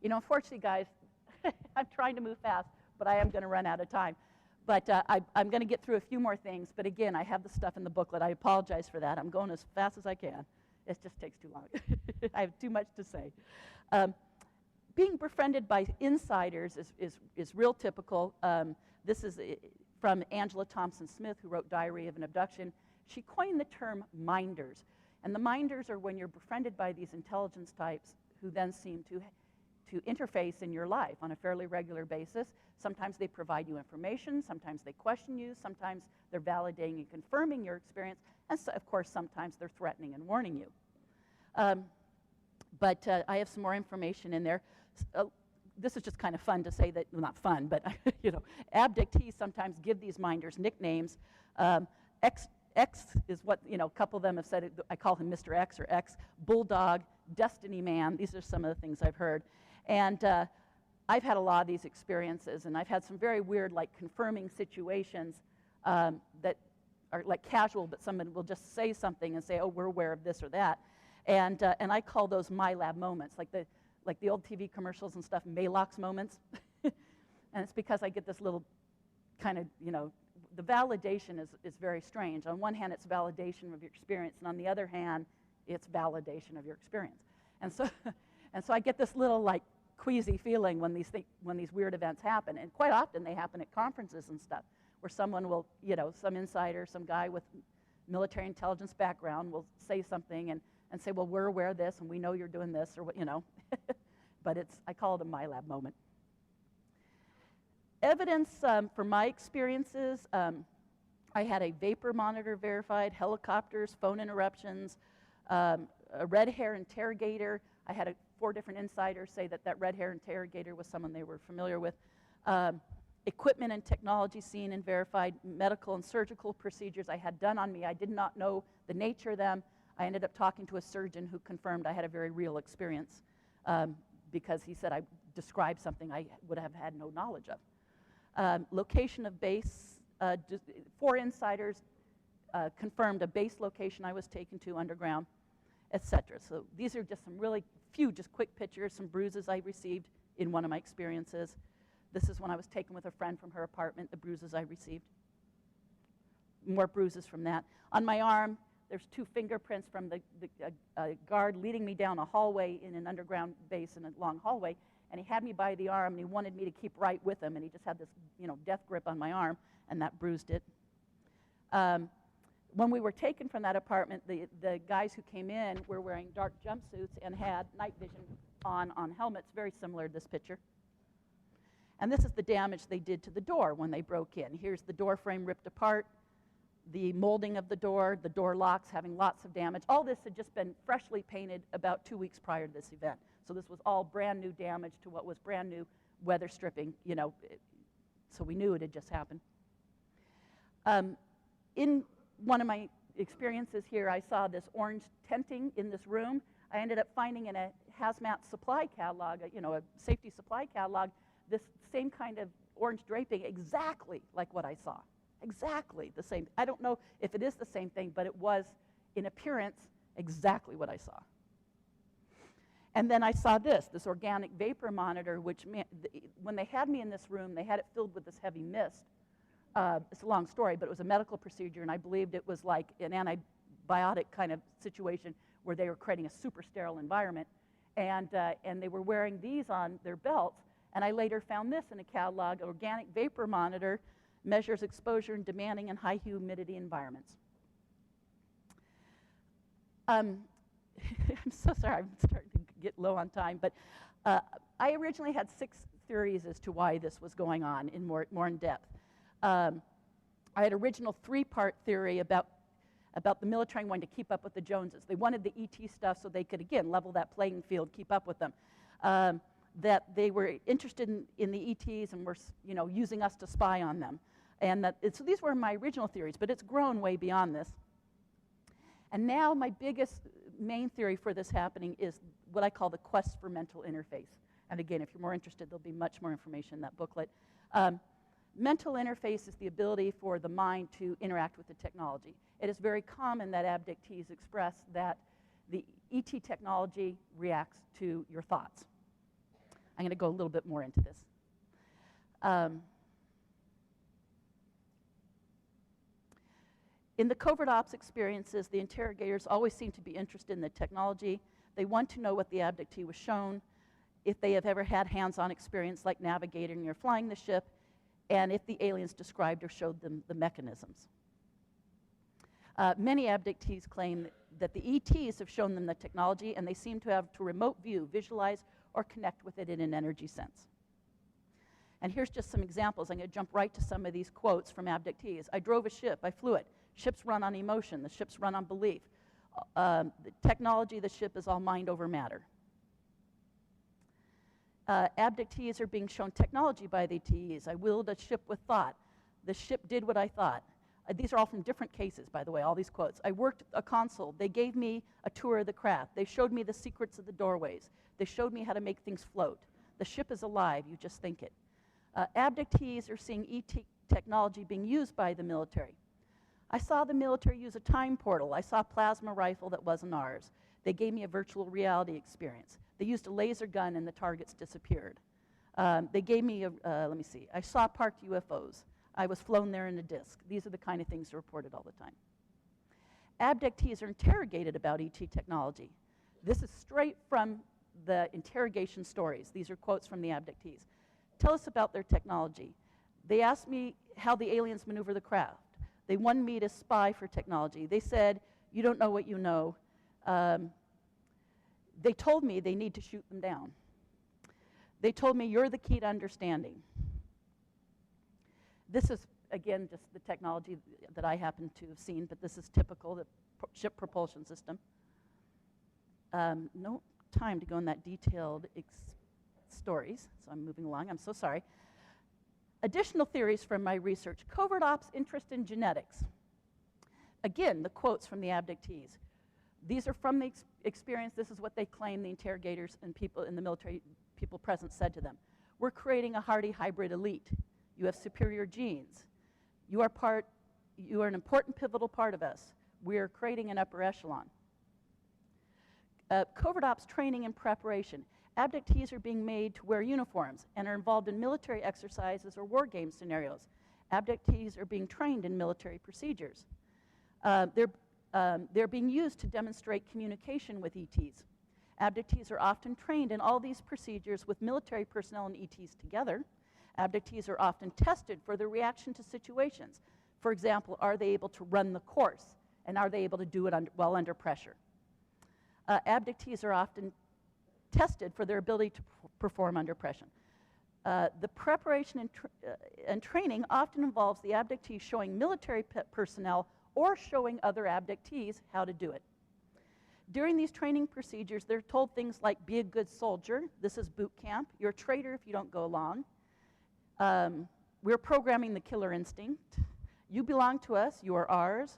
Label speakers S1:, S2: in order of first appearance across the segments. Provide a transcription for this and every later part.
S1: You know, unfortunately, guys, I'm trying to move fast, but I am going to run out of time. But I'm going to get through a few more things. But again, I have the stuff in the booklet. I apologize for that. I'm going as fast as I can. It just takes too long. I have too much to say. Being befriended by insiders is real typical. This is from Angela Thompson Smith, who wrote Diary of an Abduction. She coined the term minders. And the minders are when you're befriended by these intelligence types who then seem to interface in your life on a fairly regular basis. Sometimes they provide you information, sometimes they question you, sometimes they're validating and confirming your experience, and so, of course, sometimes they're threatening and warning you. But I have some more information in there. This is just kind of fun to say that, well, not fun, but you know, abductees sometimes give these minders nicknames. X is what, you know, a couple of them have said, I call him Mr. X or X, Bulldog, Destiny Man. These are some of the things I've heard. And I've had a lot of these experiences, and I've had some very weird, like, confirming situations that are, like, casual, but someone will just say something and say, oh, we're aware of this or that. And I call those my lab moments, like the old TV commercials and stuff, Malox moments. And it's because I get this little kind of, you know, the validation is very strange. On one hand, it's validation of your experience, and on the other hand, it's validation of your experience. And so I get this little, like, queasy feeling when these weird events happen. And quite often they happen at conferences and stuff, where someone will, you know, some insider, some guy with military intelligence background will say something and say, well, we're aware of this, and we know you're doing this, or what, you know. But I call it a my lab moment. Evidence from my experiences, I had a vapor monitor verified, helicopters, phone interruptions, a red hair interrogator. I had 4 different insiders say that red hair interrogator was someone they were familiar with. Equipment and technology seen and verified, medical and surgical procedures I had done on me. I did not know the nature of them. I ended up talking to a surgeon who confirmed I had a very real experience because he said I described something I would have had no knowledge of. Location of base, 4 insiders confirmed a base location I was taken to underground, etc. So these are just some really few, just quick pictures, some bruises I received in one of my experiences. This is when I was taken with a friend from her apartment, the bruises I received. More bruises from that. On my arm, there's 2 fingerprints from the guard leading me down a hallway in an underground base in a long hallway. And he had me by the arm, and he wanted me to keep right with him, and he just had this, you know, death grip on my arm, and that bruised it. When we were taken from that apartment, the guys who came in were wearing dark jumpsuits and had night vision on helmets, very similar to this picture. And this is the damage they did to the door when they broke in. Here's the door frame ripped apart, the molding of the door locks having lots of damage. All this had just been freshly painted about 2 weeks prior to this event. So this was all brand new damage to what was brand new weather stripping, you know, so we knew it had just happened. In one of my experiences here, I saw this orange tenting in this room. I ended up finding in a hazmat supply catalog, you know, a safety supply catalog, this same kind of orange draping, exactly like what I saw. Exactly the same. I don't know if it is the same thing, but it was, in appearance, exactly what I saw. And then I saw this organic vapor monitor, which, when they had me in this room, they had it filled with this heavy mist. It's a long story, but it was a medical procedure, and I believed it was like an antibiotic kind of situation where they were creating a super sterile environment. And they were wearing these on their belts, and I later found this in a catalog, organic vapor monitor, measures exposure in demanding and high humidity environments. I'm so sorry, I'm starting to get low on time, but I originally had 6 theories as to why this was going on in more in depth. I had original 3-part theory about the military wanting to keep up with the Joneses. They wanted the ET stuff so they could, again, level that playing field, keep up with them. That they were interested in the ETs and were, you know, using us to spy on them. And so these were my original theories, but it's grown way beyond this. And now my main theory for this happening is what I call the quest for mental interface. And again, if you're more interested, there'll be much more information in that booklet. Mental interface is the ability for the mind to interact with the technology. It is very common that abductees express that the ET technology reacts to your thoughts. I'm going to go a little bit more into this. In the covert ops experiences, the interrogators always seem to be interested in the technology. They want to know what the abductee was shown, if they have ever had hands-on experience like navigating or flying the ship, and if the aliens described or showed them the mechanisms. Many abductees claim that the ETs have shown them the technology, and they seem to have to remote view, visualize, or connect with it in an energy sense. And here's just some examples. I'm going to jump right to some of these quotes from abductees. I drove a ship, I flew it. Ships run on emotion, the ships run on belief. The technology of the ship is all mind over matter. Abductees are being shown technology by the ETs. I willed a ship with thought. The ship did what I thought. These are all from different cases, by the way, all these quotes. I worked a console. They gave me a tour of the craft. They showed me the secrets of the doorways. They showed me how to make things float. The ship is alive, you just think it. Abductees are seeing ET technology being used by the military. I saw the military use a time portal. I saw a plasma rifle that wasn't ours. They gave me a virtual reality experience. They used a laser gun and the targets disappeared. They gave me let me see. I saw parked UFOs. I was flown there in a disc. These are the kind of things reported all the time. Abductees are interrogated about ET technology. This is straight from the interrogation stories. These are quotes from the abductees. Tell us about their technology. They asked me how the aliens maneuver the craft. They wanted me to spy for technology. They said, you don't know what you know. They told me they need to shoot them down. They told me you're the key to understanding. This is, again, just the technology that I happen to have seen, but this is typical, the ship propulsion system. No time to go in that detailed stories, so I'm moving along. I'm so sorry. Additional theories from my research. Covert ops interest in genetics. Again, the quotes from the abductees. These are from the experience. This is what they claim the interrogators and people in the military, people present, said to them. We're creating a hardy hybrid elite. You have superior genes. You are an important pivotal part of us. We are creating an upper echelon. Covert ops training and preparation. Abductees are being made to wear uniforms and are involved in military exercises or war game scenarios. Abductees are being trained in military procedures. They're being used to demonstrate communication with ETs. Abductees are often trained in all these procedures with military personnel and ETs together. Abductees are often tested for their reaction to situations. For example, are they able to run the course, and are they able to do it while under pressure? Abductees are often tested for their ability to perform under pressure. The preparation and training often involves the abductee showing military personnel or showing other abductees how to do it. During these training procedures, they're told things like, be a good soldier, this is boot camp, you're a traitor if you don't go along, we're programming the killer instinct, you belong to us, you are ours,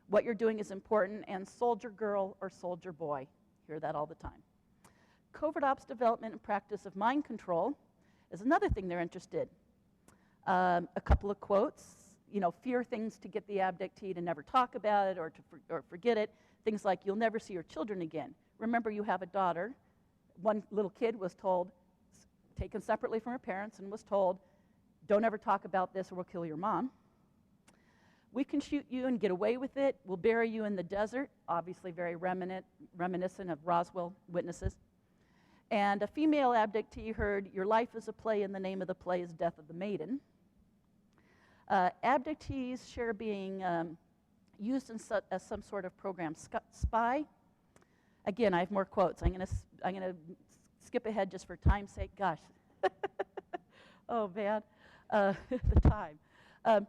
S1: what you're doing is important, and soldier girl or soldier boy. Hear that all the time. Covert ops development and practice of mind control is another thing they're interested. A couple of quotes, fear things to get the abductee to never talk about it or forget it. Things like, you'll never see your children again. Remember, you have a daughter. One little kid was told, taken separately from her parents, and was told, don't ever talk about this or we'll kill your mom. We can shoot you and get away with it. We'll bury you in the desert. Obviously very reminiscent of Roswell witnesses. And a female abductee heard, your life is a play and the name of the play is Death of the Maiden. Abductees share being used as some sort of program spy. Again, I have more quotes. I'm going to skip ahead just for time's sake. Gosh. Oh, man. The time.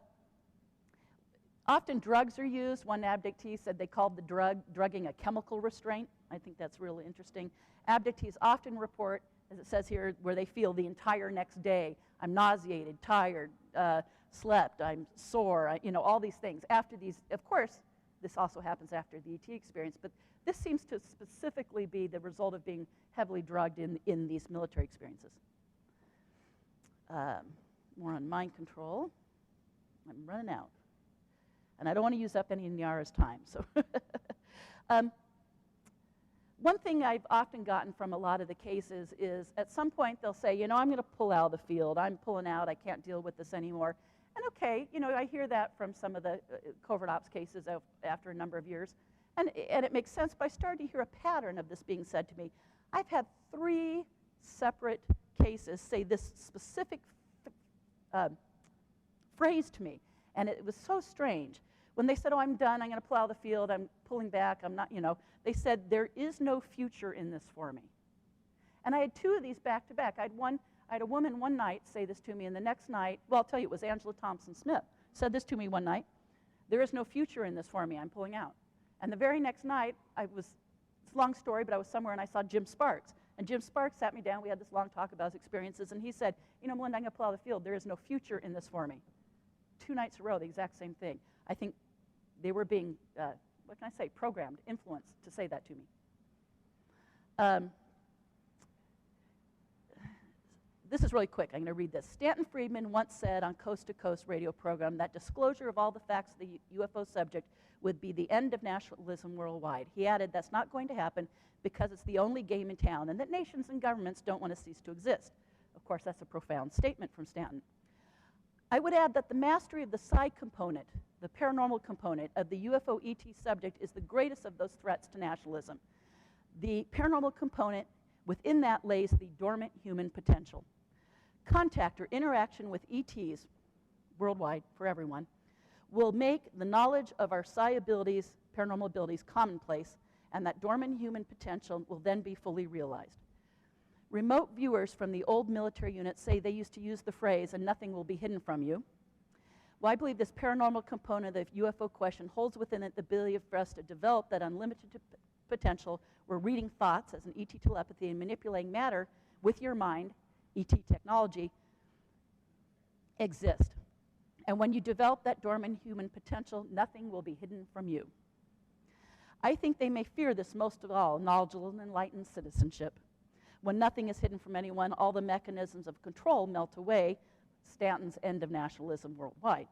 S1: Often drugs are used. One abductee said they called the drugging a chemical restraint. I think that's really interesting. Abductees often report, as it says here, where they feel the entire next day. I'm nauseated, tired, slept, I'm sore, all these things. After these, of course, this also happens after the ET experience, but this seems to specifically be the result of being heavily drugged in these military experiences. More on mind control. I'm running out. And I don't want to use up any of Niara's time. So One thing I've often gotten from a lot of the cases is at some point they'll say, you know, I'm going to pull out of the field. I'm pulling out. I can't deal with this anymore. And okay, you know, I hear that from some of the covert-ops cases after a number of years. And it makes sense, but I started to hear a pattern of this being said to me. I've had 3 separate cases say this specific phrase to me, and it was so strange. When they said, oh, I'm done, I'm going to pull out of the field, I'm pulling back, I'm not, you know, they said, there is no future in this for me. And I had 2 of these back to back. I had a woman one night say this to me, and the next night, well, I'll tell you, it was Angela Thompson Smith, said this to me one night, there is no future in this for me, I'm pulling out. And the very next night, it's a long story, but I was somewhere and I saw Jim Sparks. And Jim Sparks sat me down, we had this long talk about his experiences, and he said, you know, Melinda, I'm going to pull out of the field, there is no future in this for me. 2 nights in a row, the exact same thing. I think they were being, what can I say, programmed, influenced to say that to me. This is really quick. I'm going to read this. Stanton Friedman once said on Coast to Coast radio program that disclosure of all the facts of the UFO subject would be the end of nationalism worldwide. He added that's not going to happen because it's the only game in town and that nations and governments don't want to cease to exist. Of course, that's a profound statement from Stanton. I would add that the mastery of the psi component, the paranormal component of the UFO ET subject is the greatest of those threats to nationalism. The paranormal component, within that lays the dormant human potential. Contact or interaction with ETs, worldwide, for everyone, will make the knowledge of our psi abilities, paranormal abilities, commonplace, and that dormant human potential will then be fully realized. Remote viewers from the old military units say they used to use the phrase, and nothing will be hidden from you. Well, I believe this paranormal component of the UFO question holds within it the ability for us to develop that unlimited potential where reading thoughts as an ET telepathy and manipulating matter with your mind, ET technology, exist. And when you develop that dormant human potential, nothing will be hidden from you. I think they may fear this most of all, knowledgeable and enlightened citizenship. When nothing is hidden from anyone, all the mechanisms of control melt away, Stanton's end of nationalism worldwide.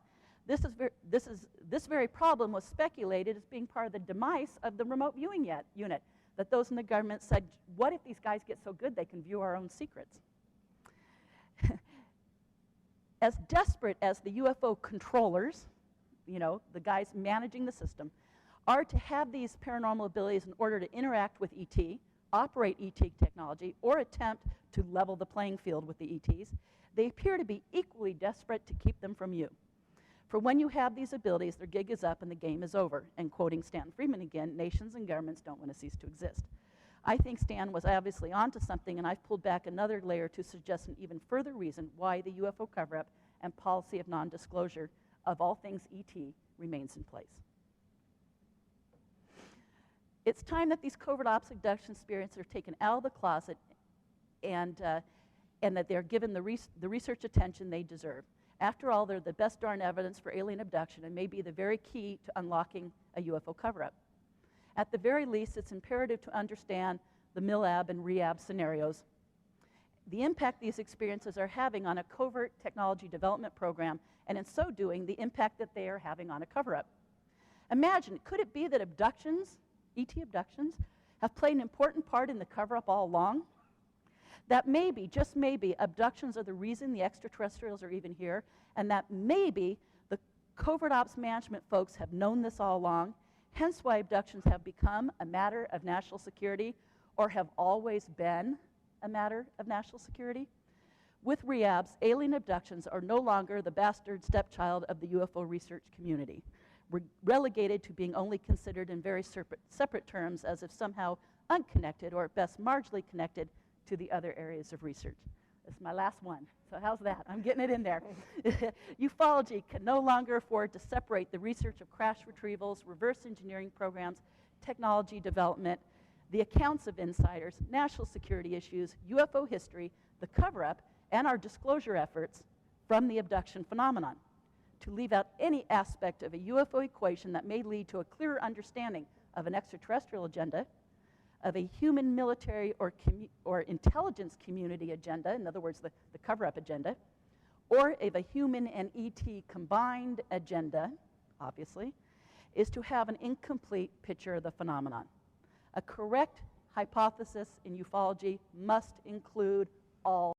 S1: This very problem was speculated as being part of the demise of the remote viewing unit, that those in the government said, what if these guys get so good they can view our own secrets? As desperate as the UFO controllers, you know, the guys managing the system, are to have these paranormal abilities in order to interact with ET, operate ET technology, or attempt to level the playing field with the ETs, they appear to be equally desperate to keep them from you. For when you have these abilities, their gig is up and the game is over. And quoting Stanton Friedman again, nations and governments don't want to cease to exist. I think Stan was obviously onto something, and I've pulled back another layer to suggest an even further reason why the UFO cover-up and policy of non-disclosure of all things ET remains in place. It's time that these covert-ops abduction experiences are taken out of the closet and that they're given the research attention they deserve. After all, they're the best darn evidence for alien abduction and may be the very key to unlocking a UFO cover-up. At the very least, it's imperative to understand the MILAB and re-ab scenarios, the impact these experiences are having on a covert technology development program, and in so doing, the impact that they are having on a cover-up. Imagine, could it be that abductions, ET abductions, have played an important part in the cover-up all along? That maybe, just maybe, abductions are the reason the extraterrestrials are even here, and that maybe the covert ops management folks have known this all along, hence why abductions have become a matter of national security or have always been a matter of national security. With re-abs, alien abductions are no longer the bastard stepchild of the UFO research community. We're relegated to being only considered in very separate terms as if somehow unconnected or at best marginally connected to the other areas of research. This is my last one, so how's that? I'm getting it in there. Ufology can no longer afford to separate the research of crash retrievals, reverse engineering programs, technology development, the accounts of insiders, national security issues, UFO history, the cover-up, and our disclosure efforts from the abduction phenomenon. To leave out any aspect of a UFO equation that may lead to a clearer understanding of an extraterrestrial agenda, of a human military or intelligence community agenda, in other words, the cover-up agenda, or of a human and ET combined agenda, obviously, is to have an incomplete picture of the phenomenon. A correct, hypothesis in ufology must include all